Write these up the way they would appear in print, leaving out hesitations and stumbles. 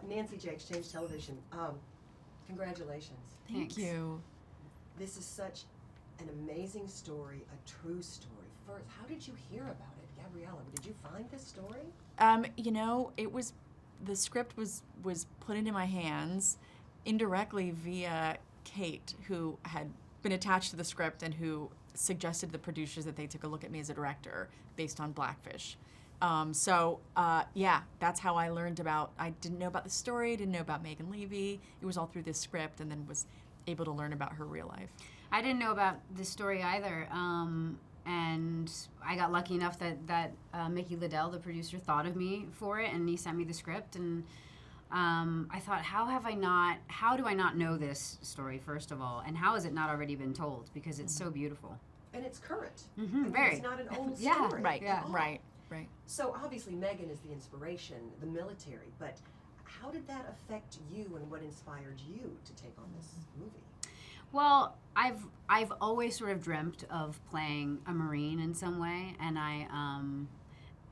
Nancy J. Exchange Television. Congratulations. Thank you. This is such an amazing story, a true story. First, how did you hear about it, Gabriela? Did you find this story? It was, the script was put into my hands indirectly via Kate, who had been attached to the script and who suggested to the producers that they took a look at me as a director based on Blackfish. That's how I learned about, I didn't know about the story, didn't know about Megan Leavey. It was all through this script, and then was able to learn about her real life. I didn't know about this story either. And I got lucky enough that Mickey Liddell, the producer, thought of me for it, and he sent me the script. And I thought, how do I not know this story, first of all? And how has it not already been told? Because it's so beautiful. And it's current. Very. It's not an old Yeah, story. Right, Yeah. right. So obviously Megan is the inspiration, the military, but how did that affect you and what inspired you to take on this movie? Well, I've always sort of dreamt of playing a Marine in some way, and I'm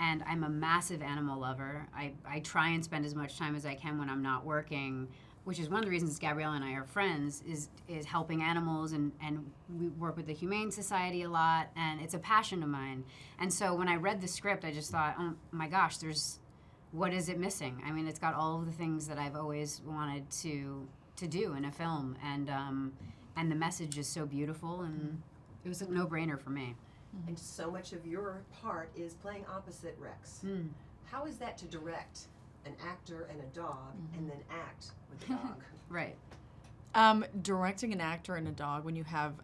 a massive animal lover. I try and spend as much time as I can when I'm not working, which is one of the reasons Gabriela and I are friends, is helping animals, and we work with the Humane Society a lot, and it's a passion of mine. And so when I read the script, I just thought, oh my gosh, what is it missing? I mean, it's got all of the things that I've always wanted to do in a film, and the message is so beautiful, and it was a no-brainer for me. And so much of your part is playing opposite Rex. How is that to direct an actor and a dog and then act with a dog? Right. Directing an actor and a dog when you have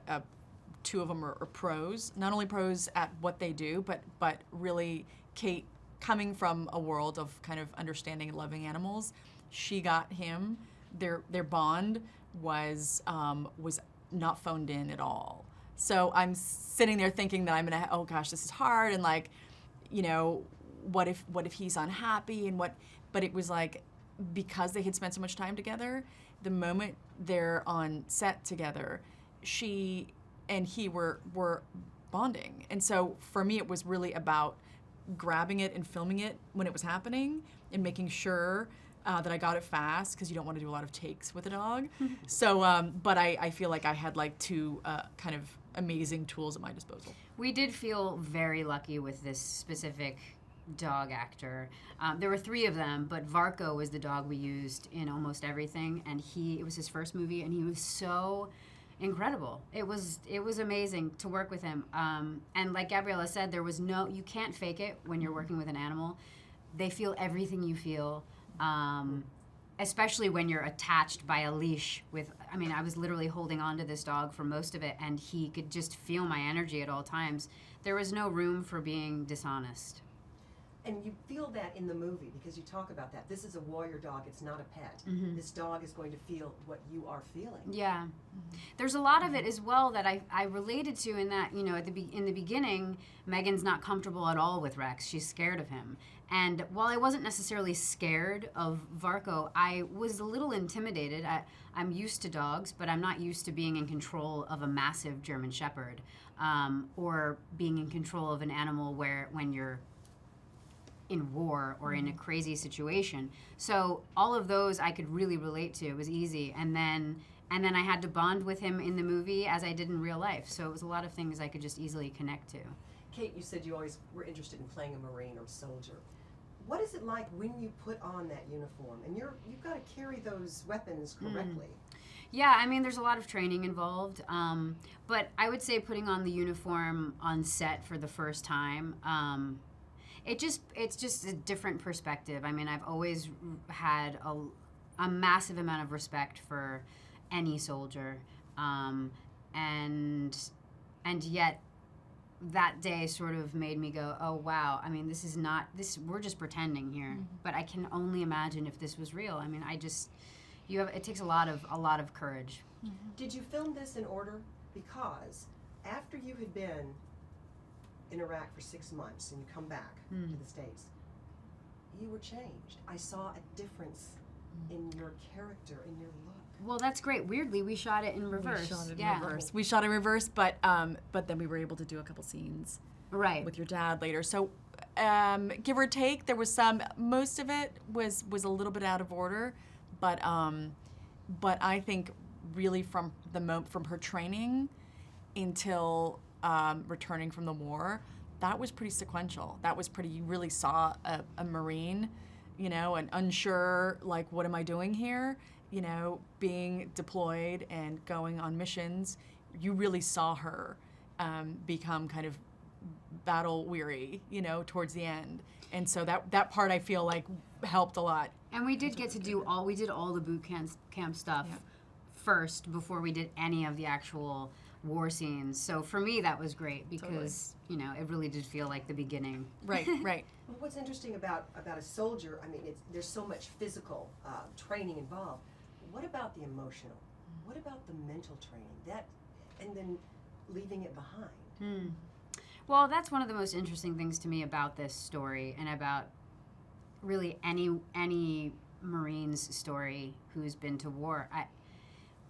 two of them are pros, not only pros at what they do, but really Kate, coming from a world of kind of understanding and loving animals, she got him. Their bond was not phoned in at all. So I'm sitting there thinking that I'm gonna, oh gosh, this is hard, and like, what if he's unhappy, and but it was like, because they had spent so much time together, the moment they're on set together, she and he were bonding. And so for me, it was really about grabbing it and filming it when it was happening and making sure that I got it fast, because you don't want to do a lot of takes with a dog. So, but I feel like I had like two kind of amazing tools at my disposal. We did feel very lucky with this specific dog actor. There were 3 of them, but Varco was the dog we used in almost everything, and it was his first movie, and he was so incredible. It was amazing to work with him. And like Gabriela said, you can't fake it when you're working with an animal. They feel everything you feel. Especially when you're attached by a leash I was literally holding on to this dog for most of it, and he could just feel my energy at all times. There was no room for being dishonest. And you feel that in the movie, because you talk about that. This is a warrior dog, it's not a pet. This dog is going to feel what you are feeling. Yeah. There's a lot of it as well that I related to, in that, in the beginning, Megan's not comfortable at all with Rex. She's scared of him. And while I wasn't necessarily scared of Varco, I was a little intimidated. I'm used to dogs, but I'm not used to being in control of a massive German Shepherd, or being in control of an animal when you're in war or in a crazy situation. So all of those I could really relate to. It was easy. And then I had to bond with him in the movie as I did in real life. So it was a lot of things I could just easily connect to. Kate, you said you always were interested in playing a Marine or soldier. What is it like when you put on that uniform and you've got to carry those weapons correctly? Yeah, there's a lot of training involved, but I would say putting on the uniform on set for the first time, it's just a different perspective. I've always had a massive amount of respect for any soldier, and yet that day sort of made me go, oh wow, this is not this. We're just pretending here. But I can only imagine if this was real. It takes a lot of courage. Did you film this in order? Because after you had been in Iraq for 6 months and you come back to the States, you were changed. I saw a difference in your character, in your look. Well, that's great. Weirdly, we shot it in reverse. We shot in reverse, but then we were able to do a couple scenes right with your dad later. So give or take. There was most of it was a little bit out of order, but I think really from her training until returning from the war, that was pretty sequential. That was pretty. You really saw a Marine, and unsure, like, what am I doing here? Being deployed and going on missions. You really saw her become kind of battle weary, towards the end. And so that part I feel like helped a lot. And we did get to do all the boot camp stuff first before we did any of the actual war scenes. So for me, that was great because, it really did feel like the beginning. Right. Well, what's interesting about a soldier, I mean, there's so much physical training involved. What about the emotional? What about the mental training? And then leaving it behind. Well, that's one of the most interesting things to me about this story and about really any Marine's story who's been to war.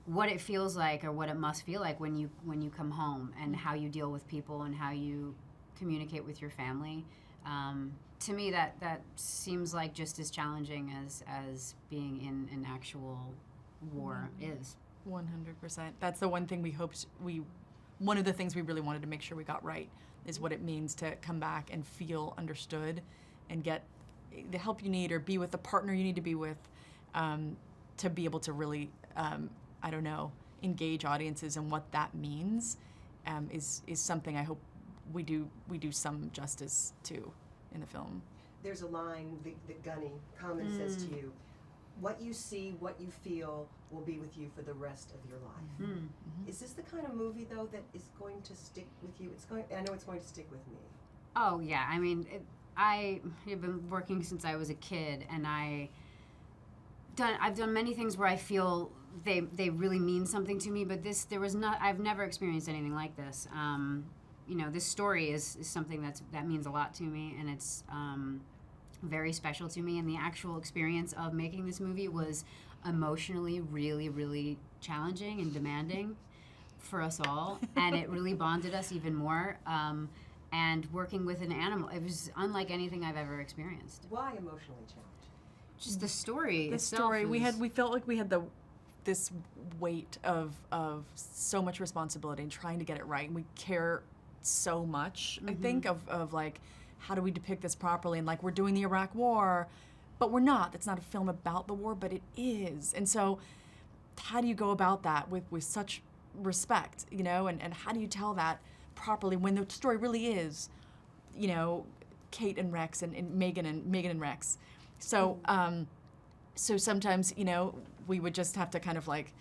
What it feels like, or what it must feel like when you come home, and how you deal with people and how you communicate with your family. To me, that seems like just as challenging as being in an actual war is. 100%. That's the one thing one of the things we really wanted to make sure we got right is what it means to come back and feel understood and get the help you need or be with the partner you need to be with, to be able to really, engage audiences, and what that means is something I hope we do some justice to in the film. There's a line that Gunny Common says to you, what you see, what you feel will be with you for the rest of your life. Is this the kind of movie, though, that is going to stick with you? I know it's going to stick with me. Oh, yeah. I mean, I have been working since I was a kid, and I've done many things where I feel they really mean something to me, but I've never experienced anything like this. This story is something that means a lot to me, and it's very special to me, and the actual experience of making this movie was emotionally really, really challenging and demanding for us all, and it really bonded us even more. And working with an animal, it was unlike anything I've ever experienced. Why emotionally challenged? Just the story. The story. We felt like we had this weight of so much responsibility and trying to get it right, and we care so much. I think of like, how do we depict this properly? And like, we're doing the Iraq War, but we're not. That's not a film about the war, but it is. And so how do you go about that with such respect, and how do you tell that properly when the story really is, Kate and Rex and Megan and Rex. So so sometimes, we would just have to kind of like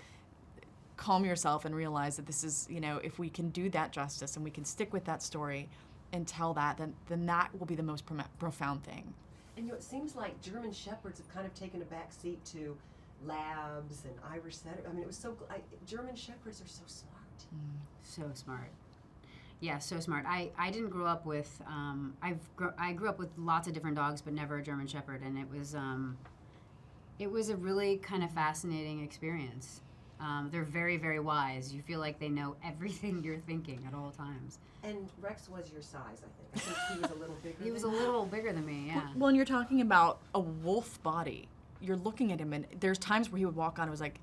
calm yourself and realize that this is, if we can do that justice and we can stick with that story and tell that, then that will be the most profound thing. And it seems like German Shepherds have kind of taken a back seat to labs and Irish setter. I mean, it was German Shepherds are so smart. So smart. Yeah, so smart. I didn't grow up with, I grew up with lots of different dogs, but never a German Shepherd, and it was a really kind of fascinating experience. They're very, very wise. You feel like they know everything you're thinking at all times. And Rex was your size, I think. I think he was a little bigger. He was a little bigger than me, yeah. Well, and you're talking about a wolf body. You're looking at him, and there's times where he would walk on, it was like,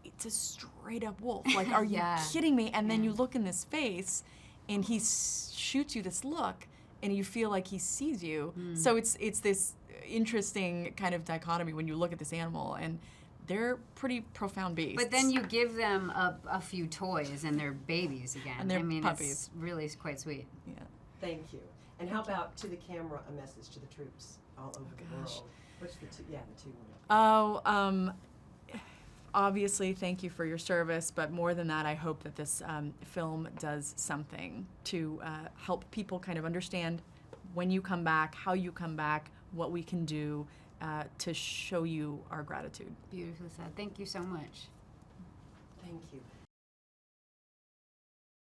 it's a straight up wolf. Like, are you kidding me? And then you look in his face, and he shoots you this look, and you feel like he sees you. So it's this interesting kind of dichotomy when you look at this animal, and they're pretty profound beasts. But then you give them a few toys, and they're babies again. And they're puppies. It's really quite sweet. Yeah. Thank you. And how about to the camera a message to the troops all over the world? What's the two? Yeah, the two. Oh, obviously, thank you for your service, but more than that, I hope that this film does something to help people kind of understand when you come back, how you come back, what we can do to show you our gratitude. Beautifully said. Thank you so much. Thank you.